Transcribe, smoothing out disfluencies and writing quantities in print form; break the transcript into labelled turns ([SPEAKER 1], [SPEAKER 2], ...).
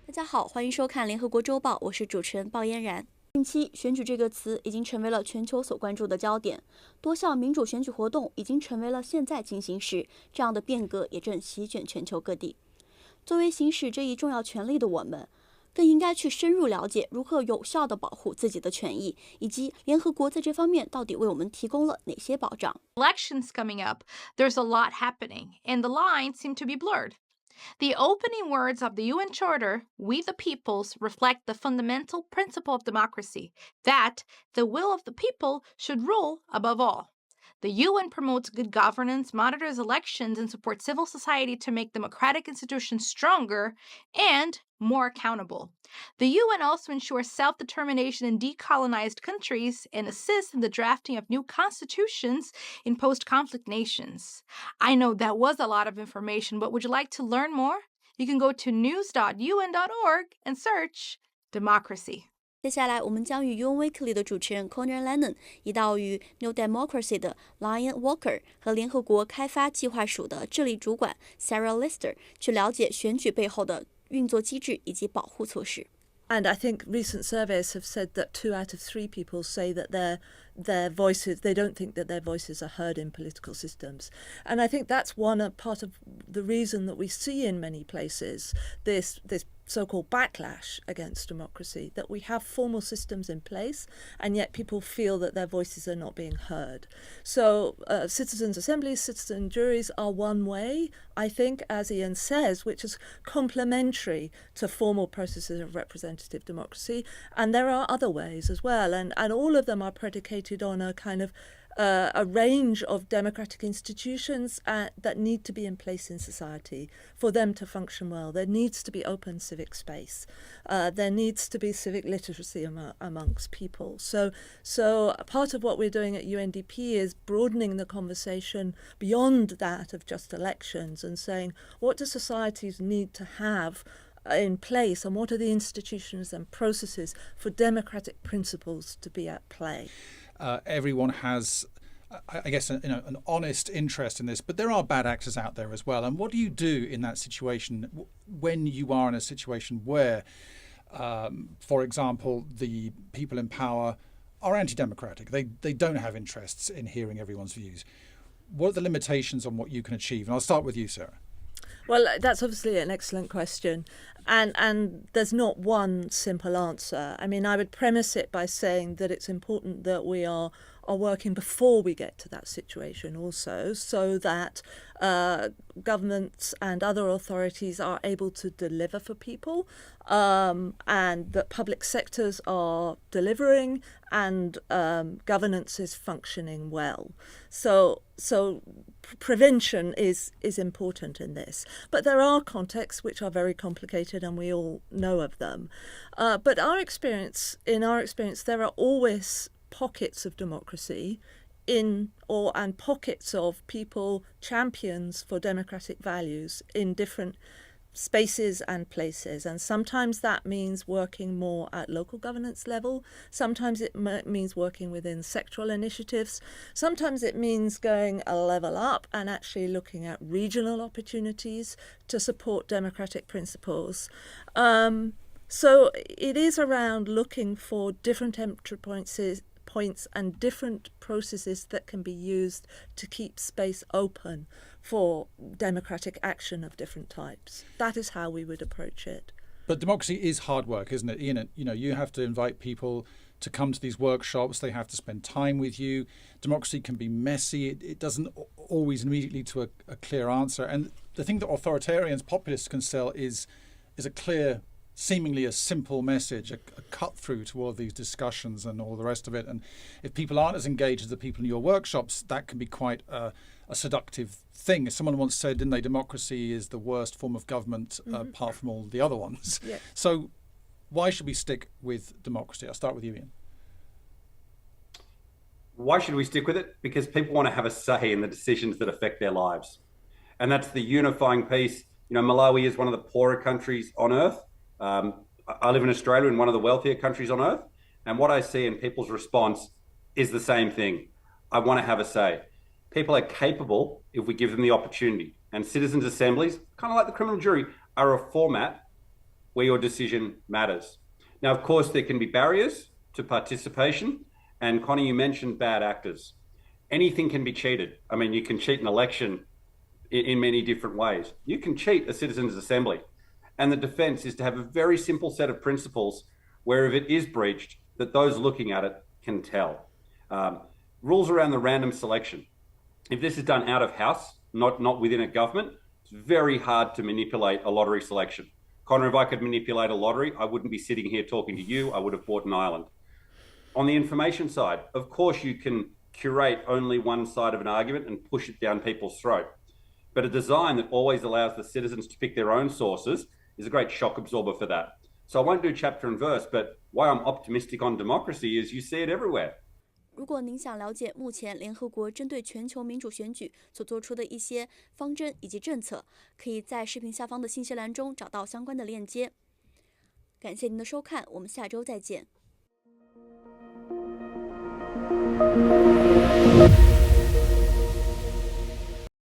[SPEAKER 1] 大家好，欢迎收看联合国周报，我是主持人鲍嫣然。近期，选举这个词已经成为了全球所关注的焦点，多项民主选举活动已经成为了现在进行时，这样的变革也正席卷全球各地。作为行使这一重要权利的我们，更应该去深入了解如何有效地保护自己的权益，以及联合国在这方面到底为我们提供了哪些保障。
[SPEAKER 2] Elections coming up, there's a lot happening, and the lines seem to be blurred.The opening words of the UN Charter, "We the Peoples," reflect the fundamental principle of democracy, that the will of the people should rule above all. The UN promotes good governance, monitors elections, and supports civil society to make democratic institutions stronger and more accountable. The UN also ensures self-determination in decolonized countries and assists in the drafting of new constitutions in post-conflict nations. I know that was a lot of information, but would you like to learn more? You can go to news.un.org and search democracy.
[SPEAKER 1] 接下来，我们将与 UN Weekly 的主持人 Conor Lennon 一道与 New Democracy 的 Lain Walker 和联合国开发计划署的治理主管 Sarah Lister 去了解选举背后的运作机制以及保护措施。
[SPEAKER 3] And I think recent surveys have said that 2 out of 3 people say that their voices, they don't think that their voices are heard in political systems. And I think that's part of the reason that we see in many places this so-called backlash against democracy, that we have formal systems in place and yet people feel that their voices are not being heard. So citizens' assemblies, citizen juries are one way, I think, as Ian says, which is complementary to formal processes of representative democracy. And there are other ways as well. And all of them are predicated on a kind of a range of democratic institutions that need to be in place in society for them to function well. There needs to be open civic space. There needs to be civic literacy amongst people. So part of what we're doing at UNDP is broadening the conversation beyond that of just elections and saying, what do societies need to have in place, and what are the institutions and processes for democratic principles to be at play?
[SPEAKER 4] Everyone has, I guess, an honest interest in this, but there are bad actors out there as well. And what do you do in that situation when you are in a situation where, for example, the people in power are anti-democratic? They don't have interests in hearing everyone's views. What are the limitations on what you can achieve? And I'll start with you, Sarah.
[SPEAKER 3] Well, that's obviously an excellent question. And there's not one simple answer. I mean, I would premise it by saying that it's important that we are working before we get to that situation also, so that governments and other authorities are able to deliver for people, and that public sectors are delivering and governance is functioning well. So prevention is important in this. But there are contexts which are very complicated and we all know of them. But in our experience, there are always pockets of democracy and pockets of people, champions for democratic values in different spaces and places. And sometimes that means working more at local governance level. Sometimes it means working within sectoral initiatives. Sometimes it means going a level up and actually looking at regional opportunities to support democratic principles. So it is around looking for different entry points and different processes that can be used to keep space open for democratic action of different types. That is how we would approach it.
[SPEAKER 4] But democracy is hard work, isn't it, Ian? You have to invite people to come to these workshops. They have to spend time with you. Democracy can be messy. It doesn't always immediately lead to a clear answer. And the thing that authoritarians, populists can sell is a clear, seemingly a simple message, a cut through to all of these discussions and all the rest of it. And if people aren't as engaged as the people in your workshops, that can be quite a seductive thing. Someone once said, didn't they, democracy is the worst form of government apart from all the other ones.
[SPEAKER 3] Yeah.
[SPEAKER 4] So why should we stick with democracy? I'll start with you, Ian.
[SPEAKER 5] Why should we stick with it? Because people want to have a say in the decisions that affect their lives. And that's the unifying piece. Malawi is one of the poorer countries on earth. I live in Australia, in one of the wealthier countries on earth. And what I see in people's response is the same thing. I want to have a say. People are capable if we give them the opportunity. And citizens' assemblies, kind of like the criminal jury, are a format where your decision matters. Now, of course, there can be barriers to participation. And Conor, you mentioned bad actors. Anything can be cheated. I mean, you can cheat an election in many different ways. You can cheat a citizens' assembly. And the defence is to have a very simple set of principles where if it is breached, that those looking at it can tell. Rules around the random selection. If this is done out of house, not within a government, it's very hard to manipulate a lottery selection. Conor, if I could manipulate a lottery, I wouldn't be sitting here talking to you. I would have bought an island. On the information side, of course, you can curate only one side of an argument and push it down people's throat. But a design that always allows the citizens to pick their own sources is a great shock absorber for that. So I won't do chapter and verse, but why I'm optimistic on democracy is you see it everywhere.
[SPEAKER 1] 如果您想了解目前联合国针对全球民主选举所做出的一些方针以及政策，可以在视频下方的信息栏中找到相关的链接。感谢您的收看，我们下周再见。